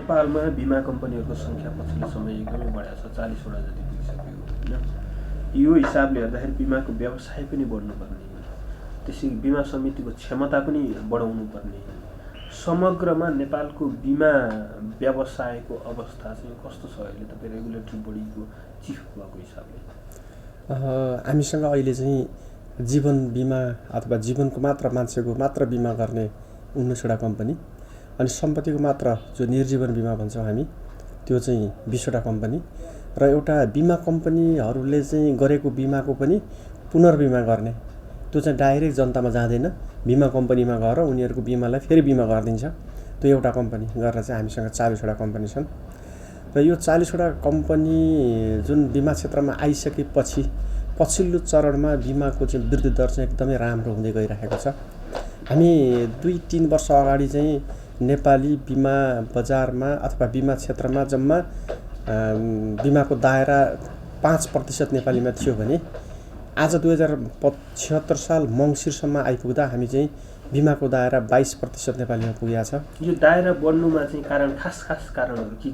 नेपालमा बिमा कम्पनीहरूको सङ्ख्या पछिल्लो समय एकदमै बढेको छ, 40वटा जति पुगिसक्यो होइन। यो हिसाबले हेर्दाखेरि बिमाको व्यवसाय पनि बढ्नुपर्ने, त्यसै बिमा समितिको क्षमता पनि बढाउनु पर्ने, समग्रमा नेपालको बिमा व्यवसायको अवस्था चाहिँ कस्तो छ अहिले तपाईँ रेगुलेटरी बडीको चिफ भएको हिसाबले? हामीसँग अहिले चाहिँ जीवन बिमा अथवा जीवनको मात्र मान्छेको मात्र बिमा गर्ने 19वटा कम्पनी अनि सम्पत्तिको मात्र जो निर्जीवन बिमा भन्छौँ हामी त्यो चाहिँ 20वटा कम्पनी र एउटा बिमा कम्पनीहरूले चाहिँ गरेको बिमाको पनि पुनर्बिमा गर्ने, त्यो चाहिँ डाइरेक्ट जनतामा जाँदैन, बिमा कम्पनीमा गएर उनीहरूको बिमालाई फेरि बिमा गरिदिन्छ। त्यो एउटा कम्पनी गरेर चाहिँ हामीसँग 40वटा कम्पनी छन् र यो 40वटा कम्पनी जुन बिमा क्षेत्रमा आइसकेपछि पछिल्लो चरणमा बिमाको चाहिँ वृद्धि दर चाहिँ एकदमै राम्रो हुँदै गइरहेको छ। हामी 2-3 वर्ष अगाडि चाहिँ नेपाली बिमा बजारमा अथवा बिमा क्षेत्रमा जम्मा बिमाको दायरा 5% नेपालीमा थियो भने आज 2075 साल मङ्सिरसम्म आइपुग्दा हामी चाहिँ बिमाको दायरा 22% नेपालीमा पुगेको छ। यो दायरा बढ्नुमा चाहिँ कारण खास कारणहरू के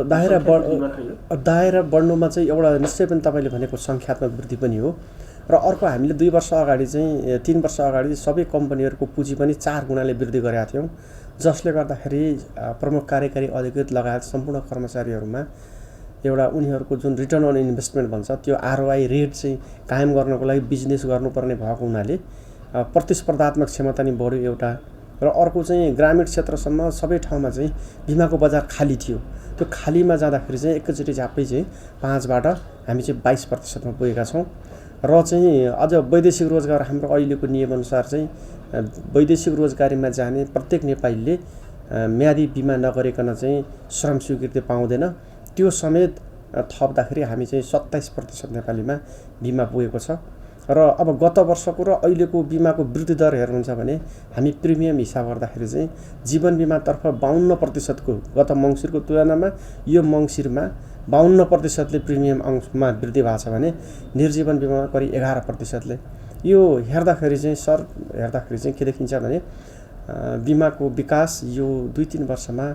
दायरा बढ्नुमा चाहिँ एउटा निश्चय पनि तपाईँले भनेको सङ्ख्यात्मक वृद्धि पनि हो र अर्को हामीले 2 वर्ष अगाडि चाहिँ 3 वर्ष अगाडि सबै कम्पनीहरूको पुँजी पनि 4 गुणाले वृद्धि गरेका थियौँ, जसले गर्दाखेरि प्रमुख कार्यकारी अधिकृत लगायत सम्पूर्ण कर्मचारीहरूमा एउटा उनीहरूको जुन रिटर्न अन इन्भेस्टमेन्ट भन्छ त्यो ROI रेट चाहिँ कायम गर्नको लागि बिजनेस गर्नुपर्ने भएको हुनाले प्रतिस्पर्धात्मक क्षमता नि बढ्यो एउटा र अर्को चाहिँ ग्रामीण क्षेत्रसम्म सबै ठाउँमा चाहिँ बिमाको बजार खाली थियो। त्यो खालीमा जाँदाखेरि चाहिँ एकैचोटि झ्याप्पै चाहिँ 5बाट हामी चाहिँ 22%मा पुगेका छौँ र चाहिँ अझ वैदेशिक रोजगार हाम्रो अहिलेको नियमअनुसार चाहिँ वैदेशिक रोजगारीमा जाने प्रत्येक नेपालीले म्यादी बिमा नगरिकन चाहिँ श्रम स्वीकृति पाउँदैन, त्यो समेत थप्दाखेरि हामी चाहिँ 27% नेपालीमा बिमा पुगेको छ र अब गत वर्षको र अहिलेको बिमाको वृद्धि दर हेर्नुहुन्छ भने हामी प्रिमियम हिसाब गर्दाखेरि चाहिँ जीवन बिमातर्फ 52%को गत मङ्सिरको तुलनामा यो मङ्सिरमा 52%ले प्रिमियम अंशमा वृद्धि भएको छ भने निर्जीवन बिमामा करिब 11%ले। यो हेर्दाखेरि चाहिँ के देखिन्छ भने बिमाको विकास यो 2-3 वर्षमा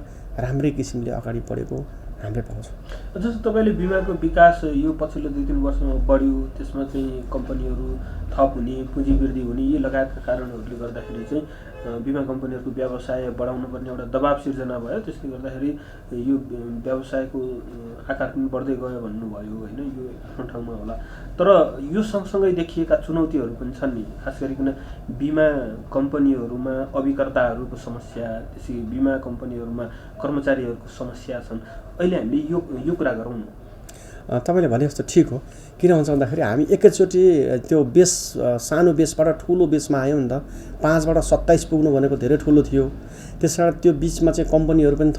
राम्रै किसिमले अगाडि बढेको हामीले पाउँछौँ। जस्तो तपाईँले बिमाको विकास यो पछिल्लो 2-3 वर्षमा बढ्यो, त्यसमा चाहिँ कम्पनीहरू थप हुने, पुँजी वृद्धि हुने यी लगायतका कारणहरूले गर्दाखेरि चाहिँ बिमा कम्पनीहरूको व्यवसाय बढाउनु पर्ने एउटा दबाब सिर्जना भयो, त्यसले गर्दाखेरि यो व्यवसायको आकार पनि बढ्दै गयो भन्नुभयो होइन, यो आफ्नो ठाउँमा होला। तर यो सँगसँगै देखिएका चुनौतीहरू पनि छन् नि, खास गरिकन बिमा कम्पनीहरूमा अभिकर्ताहरूको समस्या, त्यसै बिमा कम्पनीहरूमा कर्मचारीहरूको समस्या छन्। अहिले हामीले यो कुरा गरौँ न। तपाईँले भने जस्तो ठिक हो, किन भन्छ भन्दाखेरि हामी एकैचोटि त्यो बेस सानो बेसबाट ठुलो बेसमा आयौँ नि त। 5बाट 27 पुग्नु भनेको धेरै ठुलो थियो, त्यस कारण त्यो बिचमा चाहिँ कम्पनीहरू पनि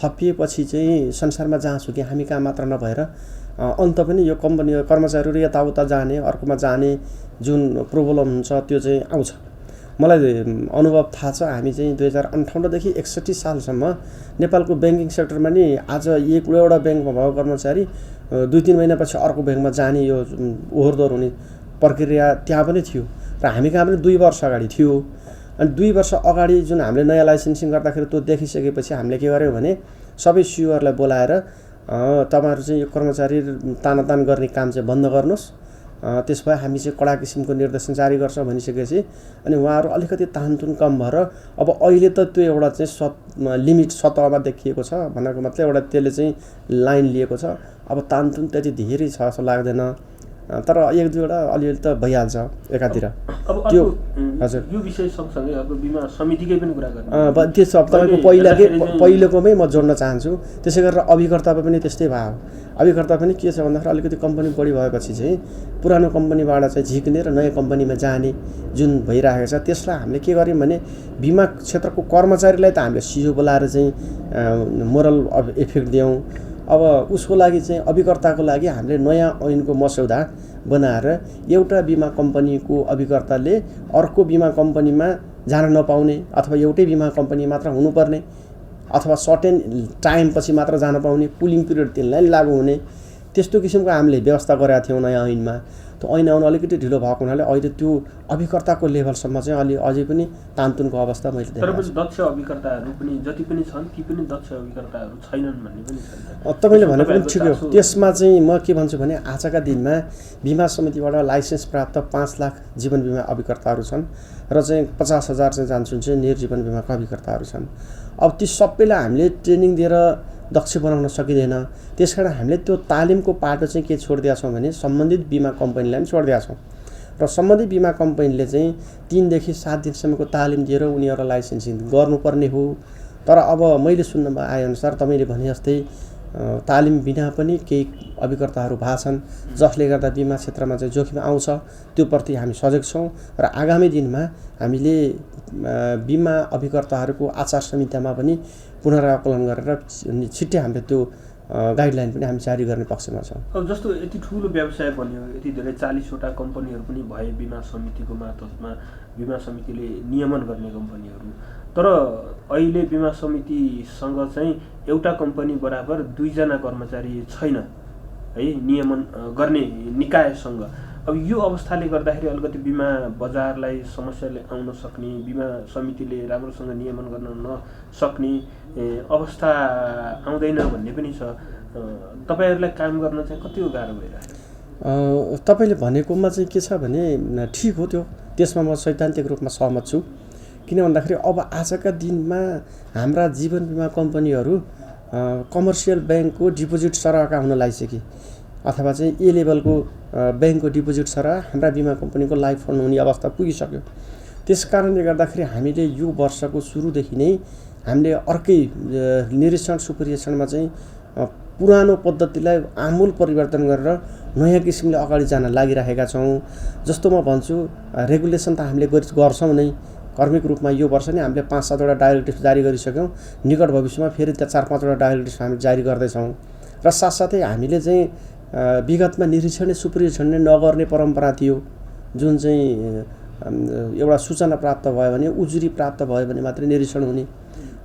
थपिएपछि चाहिँ संसारमा जहाँसुकै हामी कहाँ मात्र नभएर अन्त पनि यो कम्पनी कर्मचारीहरू यताउता जाने अर्कोमा जाने जुन प्रोब्लम हुन्छ त्यो चाहिँ आउँछ। मलाई अनुभव थाहा छ, हामी चाहिँ 2058 देखि 61 सालसम्म नेपालको ब्याङ्किङ सेक्टरमा नि आज एउटा ब्याङ्कमा भएको कर्मचारी 2-3 महिनापछि अर्को ब्याङ्कमा जाने यो ओहोरदोहोर हुने प्रक्रिया त्यहाँ पनि थियो र हामी कहाँ पनि 2 वर्ष अगाडि थियो। अनि 2 वर्ष अगाडि जुन हामीले नयाँ लाइसेन्सिङ गर्दाखेरि त्यो देखिसकेपछि हामीले के गर्यौँ भने सबै CEOहरूलाई बोलाएर तपाईँहरू चाहिँ यो कर्मचारी तानातान गर्ने काम चाहिँ बन्द गर्नुहोस्, त्यसपछि हामी चाहिँ कडा किसिमको निर्देशन जारी गर्छौँ भनिसकेपछि अनि उहाँहरू अलिकति तानतुन कम भएर अब अहिले त त्यो एउटा चाहिँ लिमिट सतहमा देखिएको छ भनेको मतलब एउटा त्यसले चाहिँ लाइन लिएको छ। अब तानतुन त्यति धेरै छ जस्तो लाग्दैन, तर 1-2वटा अलिअलि त भइहाल्छ एकातिर। त्यो हजुर यो विषय सँगसँगै अब बिमा समितिकै पनि कुरा गर्ने त्यो तपाईँको पहिलेकोमै म जोड्न चाहन्छु। त्यसै गरेर अभिकर्तामा पनि त्यस्तै भयो। अभिकर्ता पनि के छ भन्दाखेरि अलिकति कम्पनी बढी भएपछि चाहिँ पुरानो कम्पनीबाट चाहिँ झिक्ने र नयाँ कम्पनीमा जाने जुन भइरहेको छ त्यसलाई हामीले के गर्यौँ भने बिमा क्षेत्रको कर्मचारीलाई त हामीले CEO बोलाएर चाहिँ मोरल इफेक्ट दियौँ। अब उसको लागि चाहिँ अभिकर्ताको लागि हामीले नयाँ ऐनको मस्यौदा बनाएर एउटा बिमा कम्पनीको अभिकर्ताले अर्को बिमा कम्पनीमा जान नपाउने अथवा एउटै बिमा कम्पनी मात्र हुनुपर्ने अथवा सर्टेन टाइम पछि मात्र जान पाउने, पुलिङ पिरियड त्यसलाई लागू हुने, त्यस्तो किसिमको हामीले व्यवस्था गरेका थियौँ नयाँ ऐनमा। त्यो ऐन आउन अलिकति ढिलो भएको हुनाले अहिले त्यो अभिकर्ताको लेभलसम्म चाहिँ अलि अझै पनि तानतुनको अवस्था मैले तर पनि दक्ष अभिकर्ताहरू पनि जति पनि छन् ती पनि दक्ष अभिकर्ताहरू छैनन् भन्ने पनि छैन। तपाईँले भनेको पनि ठिक हो। त्यसमा चाहिँ म के भन्छु भने आजका दिनमा बिमा समितिबाट लाइसेन्स प्राप्त 5 लाख जीवन बिमा अभिकर्ताहरू छन् र चाहिँ 50,000 चाहिँ जान्छन् चाहिँ निर्जीवन बिमाका अभिकर्ताहरू छन्। अब ती सबैलाई हामीले ट्रेनिङ दिएर दक्ष बनाउन सकिँदैन। त्यसकारण हामीले त्यो तालिमको पाटो चाहिँ के छोडिदिएका छौँ भने सम्बन्धित बिमा कम्पनीलाई पनि छोडिदिएका छौँ र सम्बन्धित बिमा कम्पनीले चाहिँ 3 देखि 7 दिनसम्मको तालिम दिएर उनीहरूलाई लाइसेन्सिङ गर्नुपर्ने हो। तर अब मैले सुन्नमा आएअनुसार तपाईँले भने जस्तै तालिम बिना पनि केही अभिकर्ताहरू भएका छन् जसले गर्दा बिमा क्षेत्रमा चाहिँ जोखिम आउँछ। त्यो प्रति हामी सजग छौँ र आगामी दिनमा हामीले बिमा अभिकर्ताहरूको आचार संहितामा पनि पुनरावलोकन गरेर छिट्टै हामीले त्यो गाइडलाइन पनि हामी जारी गर्ने पक्षमा छौँ। अब जस्तो यति ठुलो व्यवसाय बन्यो, यति धेरै 40वटा कम्पनीहरू पनि भए बिमा समितिको मातहतमा, बिमा समितिले नियमन गर्ने कम्पनीहरू। तर अहिले बिमा समितिसँग चाहिँ एउटा कम्पनी बराबर 2 जना कर्मचारी छैन है नियमन गर्ने निकायसँग। अब यो अवस्थाले गर्दाखेरि अलिकति बिमा बजारलाई समस्याले आउन सक्ने, बिमा समितिले राम्रोसँग नियमन गर्न नसक्ने अवस्था आउँदैन भन्ने पनि छ। तपाईँहरूलाई काम गर्न चाहिँ कति गाह्रो भइरहेको? तपाईँले भनेकोमा चाहिँ के छ भने ठिक हो, त्यसमा म सैद्धान्तिक रूपमा सहमत छु। किन भन्दाखेरि अब आजका दिनमा हाम्रा जीवन बिमा कम्पनीहरू कमर्सियल ब्याङ्कको डिपोजिट सरहका हुन लागिसके अथवा चाहिँ ए लेभलको ब्याङ्कको डिपोजिट सरह हाम्रा बिमा कम्पनीको लाइफ फन्ड हुने अवस्था पुगिसक्यो। त्यस कारणले गर्दाखेरि हामीले यो वर्षको सुरुदेखि नै हामीले अर्कै निरीक्षण सुपरीक्षणमा चाहिँ पुरानो पद्धतिलाई आमूल परिवर्तन गरेर नयाँ किसिमले अगाडि जान लागिरहेका छौँ। जस्तो म भन्छु रेगुलेसन त हामीले गर्छौँ नै, कर्मिक रूपमा यो वर्ष नै हामीले 5-7 वटा डाइरेक्टिभ जारी गरिसक्यौँ। निकट भविष्यमा फेरि त्यहाँ 4-5 वटा डाइरेक्टिभ हामी जारी गर्दैछौँ र साथसाथै हामीले चाहिँ विगतमा निरीक्षण सुपरीक्षण नगर्ने परम्परा थियो, जुन चाहिँ एउटा सूचना प्राप्त भयो भने उजुरी प्राप्त भयो भने मात्रै निरीक्षण हुने।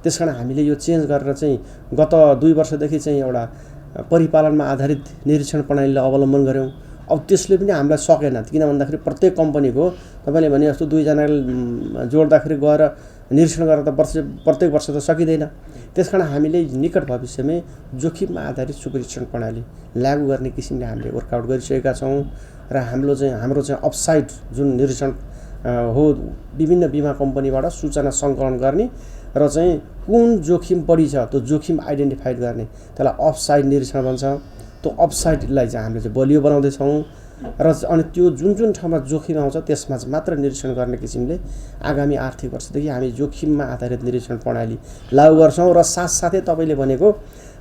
त्यसकारण हामीले यो चेन्ज गरेर चाहिँ गत 2 वर्षदेखि चाहिँ एउटा परिपालनमा आधारित निरीक्षण प्रणालीलाई अवलम्बन गऱ्यौँ। अब त्यसले पनि हामीलाई सकेन, किन भन्दाखेरि प्रत्येक कम्पनीको तपाईँले भने जस्तो 2 जनाले जोड्दाखेरि गएर निरीक्षण गरेर त प्रत्येक वर्ष त सकिँदैन। त्यसकारण हामीले निकट भविष्यमै जोखिममा आधारित सुपरीक्षण प्रणाली लागू गर्ने किसिमले हामीले वर्कआउट गरिसकेका छौँ र हाम्रो चाहिँ अपसाइड जुन निरीक्षण हो विभिन्न बिमा कम्पनीबाट सूचना सङ्कलन गर्ने र चाहिँ कुन जोखिम बढी छ त्यो जोखिम आइडेन्टिफाइड गर्ने, त्यसलाई अफसाइड निरीक्षण भन्छ। त्यो अफसाइडलाई चाहिँ हामीले चाहिँ बलियो बनाउँदैछौँ र अनि त्यो जुन ठाउँमा जोखिम आउँछ त्यसमा चाहिँ मात्र निरीक्षण गर्ने किसिमले आगामी आर्थिक वर्षदेखि हामी जोखिममा आधारित निरीक्षण प्रणाली लागू गर्छौँ। र साथसाथै तपाईँले भनेको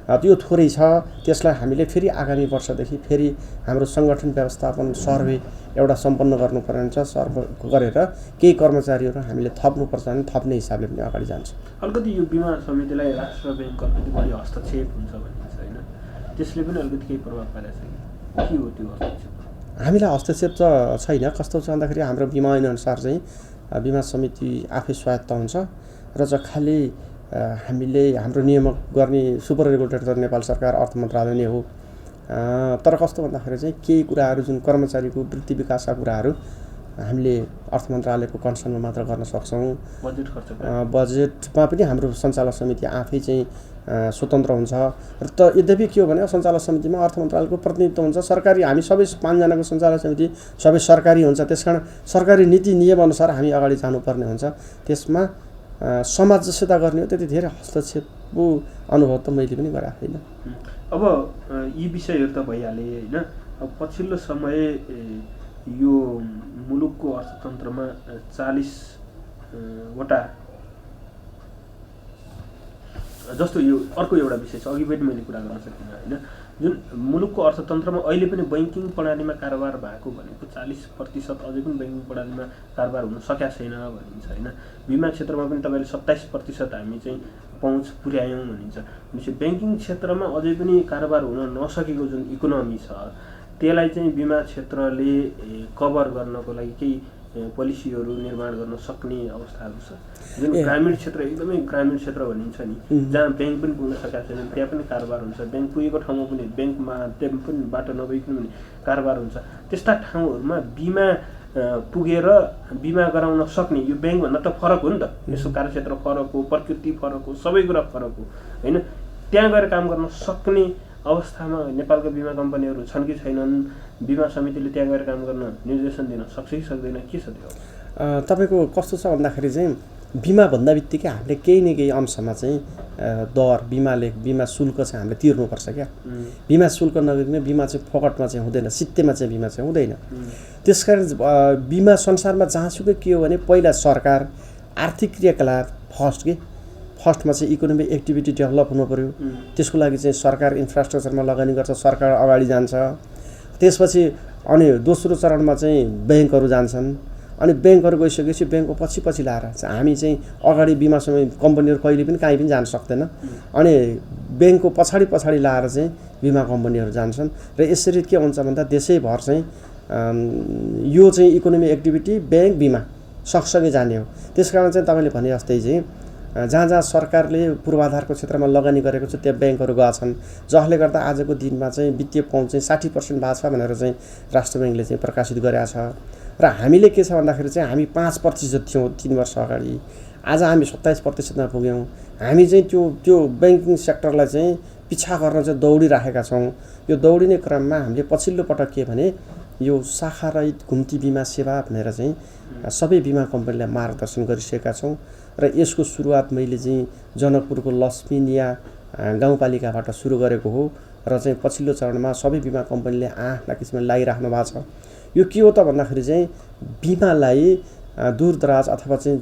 त्यो थोरै छ, त्यसलाई हामीले फेरि आगामी वर्षदेखि फेरि हाम्रो सङ्गठन व्यवस्थापन सर्वे एउटा सम्पन्न गर्नुपर्ने हुन्छ। सर्वे गरेर केही कर्मचारीहरू हामीले थप्नुपर्छ भने थप्ने हिसाबले पनि अगाडि जान्छ। अलिकति यो बिमा समितिलाई राष्ट्र ब्याङ्क अलिकति बढी हस्तक्षेप हुन्छ भनिन्छ होइन, त्यसले पनि अलिकति केही प्रभाव पारेको छ कि? के हो त्यो हस्तक्षेप? हामीलाई हस्तक्षेप त छैन। कस्तो छ भन्दाखेरि हाम्रो बिमा ऐनअनुसार चाहिँ बिमा समिति आफै स्वायत्त हुन्छ र चाहिँ खालि हामीले हाम्रो नियामक गर्ने सुपर रेगुलेटर त नेपाल सरकार अर्थ मन्त्रालय नै हो। तर कस्तो भन्दाखेरि चाहिँ केही कुराहरू जुन कर्मचारीको वृत्ति विकासका कुराहरू हामीले अर्थ मन्त्रालयको कन्सर्नमा मात्र गर्न सक्छौँ। बजेटमा पनि हाम्रो सञ्चालक समिति आफै चाहिँ स्वतन्त्र हुन्छ र त यद्यपि के हो भने सञ्चालक समितिमा अर्थ मन्त्रालयको प्रतिनिधित्व हुन्छ। सरकारी हामी सबै 5 जनाको सञ्चालक समिति सबै सरकारी हुन्छ, त्यसकारण सरकारी नीति नियम अनुसार हामी अगाडि जानुपर्ने हुन्छ। त्यसमा समाजसेवा गर्ने हो, त्यति धेरै हस्तक्षेपको अनुभव त मैले पनि गरेको छैन। अब यी विषयहरू त भइहाले होइन। अब पछिल्लो समय यो मुलुकको अर्थतन्त्रमा 40 वटा जस्तो यो अर्को एउटा विषय छ, अघि पनि मैले कुरा गर्न सकिनँ होइन। जुन मुलुकको अर्थतन्त्रमा अहिले पनि बैङ्किङ प्रणालीमा कारोबार भएको भनेको 40% अझै पनि बैङ्किङ प्रणालीमा कारोबार हुन सकेका छैन भनिन्छ होइन। बिमा क्षेत्रमा पनि तपाईँले 27% हामी चाहिँ पहुँच पुर्यायौँ भनिन्छ। भनेपछि ब्याङ्किङ क्षेत्रमा अझै पनि कारोबार हुन नसकेको जुन इकोनोमी छ त्यसलाई चाहिँ बिमा क्षेत्रले कभर गर्नको लागि केही पोलिसीहरू निर्माण गर्न सक्ने अवस्थाहरू छ जुन ग्रामीण क्षेत्र एकदमै ग्रामीण क्षेत्र भनिन्छ नि जहाँ ब्याङ्क पनि पुग्न सकेका छैन त्यहाँ पनि कारोबार हुन्छ ब्याङ्क पुगेको ठाउँमा पनि ब्याङ्कमा त्यहाँ पनि बाटो नभइकन पनि कारोबार हुन्छ त्यस्ता ठाउँहरूमा बिमा पुगेर बिमा गराउन सक्ने यो ब्याङ्कभन्दा त फरक हो नि त यसको कार्यक्षेत्र फरक हो प्रकृति फरक हो सबै कुरा फरक हो होइन त्यहाँ गएर काम गर्न सक्ने अवस्थामा नेपालको बिमा कम्पनीहरू छन् कि छैनन् बिमा समितिले त्यहाँ गएर काम गर्न निर्देशन दिन सक्छ कि सक्दैन के छ त्यो तपाईँको कस्तो छ भन्दाखेरि चाहिँ बिमा भन्दा बित्तिकै हामीले केही न केही अंशमा चाहिँ दर बिमा शुल्क चाहिँ हामीले तिर्नुपर्छ क्या बिमा शुल्क नगरिकन बिमा चाहिँ फोकटमा चाहिँ हुँदैन सित्तेमा चाहिँ बिमा चाहिँ हुँदैन त्यसकारण बिमा संसारमा जहाँसुकै के हो भने पहिला सरकार आर्थिक क्रियाकलाप फर्स्टमा चाहिँ इकोनोमिक एक्टिभिटी डेभलप हुनु पर्यो त्यसको लागि चाहिँ सरकार इन्फ्रास्ट्रक्चरमा लगानी गर्छ सरकार अगाडि जान्छ त्यसपछि अनि दोस्रो चरणमा चाहिँ ब्याङ्कहरू जान्छन् अनि ब्याङ्कहरू गइसकेपछि ब्याङ्कको पछि लाएर हामी चाहिँ अगाडि बिमा समय कम्पनीहरू कहिले पनि कहीँ पनि जान सक्दैन अनि ब्याङ्कको पछाडि लाएर चाहिँ बिमा कम्पनीहरू जान्छन् र यसरी के हुन्छ भन्दा देशैभर चाहिँ यो चाहिँ इकोनोमिक एक्टिभिटी ब्याङ्क बिमा सँगसँगै जाने हो त्यसकारण चाहिँ तपाईँले भने जस्तै चाहिँ जहाँ सरकारले पूर्वाधारको क्षेत्रमा लगानी गरेको छ त्यहाँ ब्याङ्कहरू गएका छन् जसले गर्दा आजको दिनमा चाहिँ वित्तीय पहुँच चाहिँ 60% भएको छ भनेर चाहिँ राष्ट्र ब्याङ्कले चाहिँ प्रकाशित गरेका छ र हामीले के छ भन्दाखेरि चाहिँ हामी 5% थियौँ 3 वर्ष अगाडि आज हामी 27%मा पुग्यौँ हामी चाहिँ त्यो ब्याङ्किङ सेक्टरलाई चाहिँ पिछा गर्न चाहिँ दौडिराखेका छौँ यो दौडिने क्रममा हामीले पछिल्लो पटक के भने यो शाखारहित घुम्ती बिमा सेवा भनेर चाहिँ सबै बिमा कम्पनीलाई मार्गदर्शन गरिसकेका छौँ र यसको सुरुवात मैले चाहिँ जनकपुरको लक्ष्मीनिया गाउँपालिकाबाट सुरु गरेको हो र चाहिँ पछिल्लो चरणमा सबै बिमा कम्पनीले आफ्ना किसिमले लगाइराख्नु भएको छ यो के हो त भन्दाखेरि चाहिँ बिमालाई दूरदराज अथवा चाहिँ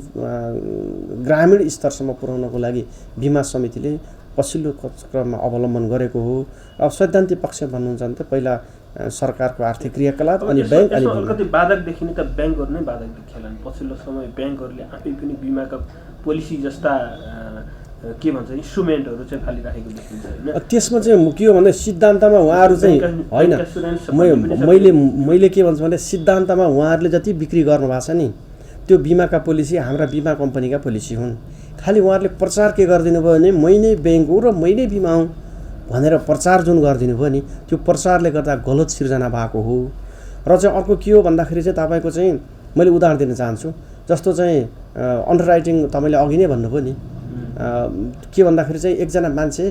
ग्रामीण स्तरसम्म पुर्याउनको लागि बिमा समितिले पछिल्लो क्रममा अवलम्बन गरेको हो अब सैद्धान्तिक पक्ष भन्नुहुन्छ भने त पहिला सरकारको आर्थिक क्रियाकलाप अनि ब्याङ्क अनि अलिकति बाधक देखिने त ब्याङ्कहरू नै बाधक देखिएलान् पछिल्लो समय ब्याङ्कहरूले आफै पनि बिमाका पोलिसी जस्ता के भन्छ इन्स्ट्रुमेन्टहरू चाहिँ फालिराखेको देखिन्छ होइन त्यसमा चाहिँ के हो भने सिद्धान्तमा उहाँहरू चाहिँ होइन मैले के भन्छु भने सिद्धान्तमा उहाँहरूले जति बिक्री गर्नुभएको छ नि त्यो बिमाका पोलिसी हाम्रा बिमा कम्पनीका पोलिसी हुन् खालि उहाँहरूले प्रचार के गरिदिनु भयो भने मै नै ब्याङ्क हो र मै नै बिमा हुँ भनेर प्रचार जुन गरिदिनु भयो नि त्यो प्रचारले गर्दा गलत सिर्जना भएको हो र चाहिँ अर्को के हो भन्दाखेरि चाहिँ तपाईँको चाहिँ मैले उदाहरण दिन चाहन्छु जस्तो चाहिँ अन्डरराइटिङ तपाईँले अघि नै भन्नुभयो नि के भन्दाखेरि चाहिँ एकजना मान्छे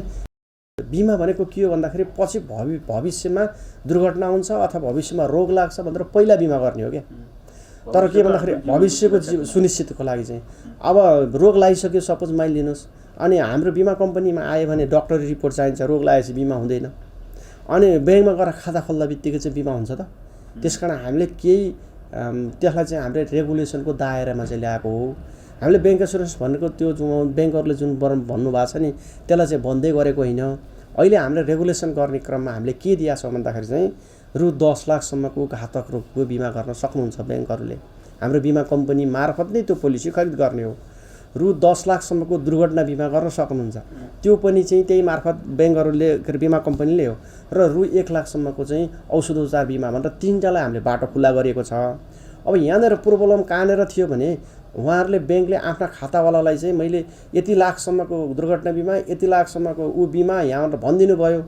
बिमा भनेको के हो भन्दाखेरि पछि भविष्यमा दुर्घटना हुन्छ अथवा भविष्यमा रोग लाग्छ भनेर पहिला बिमा गर्ने हो क्या तर के भन्दाखेरि भविष्यको सुनिश्चितको लागि चाहिँ अब रोग लागिसक्यो सपोज माइन लिनुहोस् अनि हाम्रो बिमा कम्पनीमा आयो भने डक्टरी रिपोर्ट चाहिन्छ रोग लागेपछि बिमा हुँदैन अनि ब्याङ्कमा गएर खाता खोल्दा बित्तिकै चाहिँ बिमा हुन्छ त त्यसकारण हामीले केही त्यसलाई चाहिँ हामीले रेगुलेसनको दायरामा चाहिँ ल्याएको हो हामीले ब्याङ्क इन्सुरेन्स भनेको त्यो ब्याङ्कहरूले जुन भन्नुभएको छ नि त्यसलाई चाहिँ बन्दै गरेको होइन अहिले हामीले रेगुलेसन गर्ने क्रममा हामीले के दिएको छ भन्दाखेरि चाहिँ रु 10 लाखसम्मको घातक रोगको बिमा गर्न सक्नुहुन्छ ब्याङ्कहरूले हाम्रो बिमा कम्पनी मार्फत नै त्यो पोलिसी खरिद गर्ने हो रु 10 लाखसम्मको दुर्घटना बिमा गर्न सक्नुहुन्छ त्यो पनि चाहिँ त्यही मार्फत ब्याङ्कहरूले बिमा कम्पनीले हो र रु 1 लाखसम्मको चाहिँ औषधोपचार बिमा भनेर तीनटालाई हामीले बाटो खुला गरिएको छ अब यहाँनिर प्रोब्लम कहाँनिर थियो भने उहाँहरूले ब्याङ्कले आफ्ना खातावालालाई चाहिँ मैले यति लाखसम्मको दुर्घटना बिमा यति लाखसम्मको बिमा यहाँबाट भनिदिनु भयो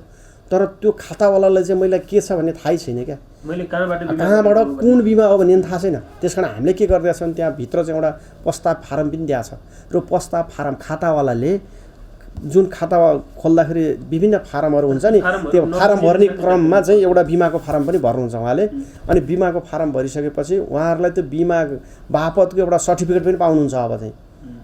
तर त्यो खातावालालाई चाहिँ मैले के छ भन्ने थाहै छैन क्या मैले कहाँबाट कुन बिमा हो भन्ने थाहा छैन त्यसकारण हामीले के गरिदिएको छौँ त्यहाँ भित्र चाहिँ एउटा प्रस्ताव फारम पनि दिएको छ र प्रस्ताव फारम खातावालाले जुन खाता खोल्दाखेरि विभिन्न फारमहरू हुन्छ नि त्यो फारम भर्ने क्रममा चाहिँ एउटा बिमाको फारम पनि भर्नुहुन्छ उहाँले अनि बिमाको फारम भरिसकेपछि उहाँहरूलाई त्यो बिमा बापतको एउटा सर्टिफिकेट पनि पाउनुहुन्छ अब चाहिँ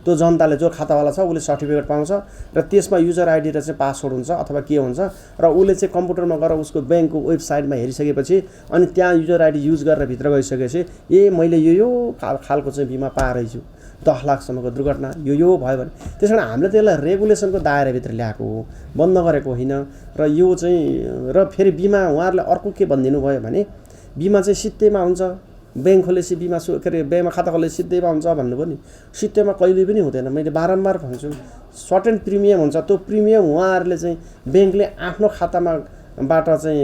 त्यो जनताले जो खातावाला छ उसले सर्टिफिकेट पाउँछ र त्यसमा युजर आइडी र चाहिँ पासवर्ड हुन्छ अथवा के हुन्छ र उसले चाहिँ कम्प्युटरमा गएर उसको ब्याङ्कको वेबसाइटमा हेरिसकेपछि अनि त्यहाँ युजर आइडी युज गरेर भित्र गइसकेपछि मैले यो खालको चाहिँ बिमा पाएछु 10 लाखसम्मको दुर्घटना यो भयो भने त्यसकारण हामीले त्यसलाई रेगुलेसनको दायराभित्र ल्याएको हो बन्द गरेको होइन र यो चाहिँ र फेरि बिमा उहाँहरूले अर्को के भनिदिनु भयो भने बिमा चाहिँ सित्तैमा हुन्छ ब्याङ्क खोलेपछि बिमा के अरे ब्याङ्कमा खाता खोलेपछि सित्तैमा हुन्छ भन्नुभयो नि सित्तैमा कहिले पनि हुँदैन मैले बारम्बार भन्छु सर्टेन प्रिमियम हुन्छ त्यो प्रिमियम उहाँहरूले चाहिँ ब्याङ्कले आफ्नो खातामा बाट चाहिँ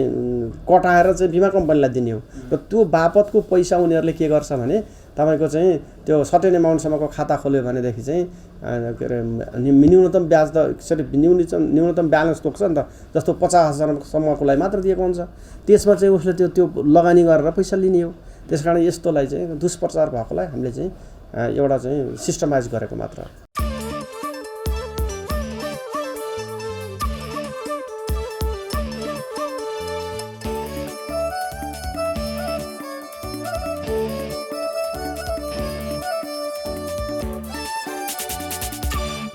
कटाएर चाहिँ बिमा कम्पनीलाई दिने हो र त्यो बापतको पैसा उनीहरूले के गर्छ भने तपाईँको चाहिँ त्यो सर्टेन एमाउन्टसम्मको खाता खोल्यो भनेदेखि चाहिँ के अरे न्यूनतम ब्याज त यसरी न्यूनतम ब्यालेन्स तोक्छ नि त, जस्तो 50,000सम्मकोलाई मात्र दिएको हुन्छ। त्यसमा चाहिँ उसले त्यो लगानी गरेर पैसा लिने हो। त्यसकारण यस्तोलाई चाहिँ दुष्प्रचार भएकोलाई हामीले चाहिँ एउटा चाहिँ सिस्टमाइज गरेको मात्र।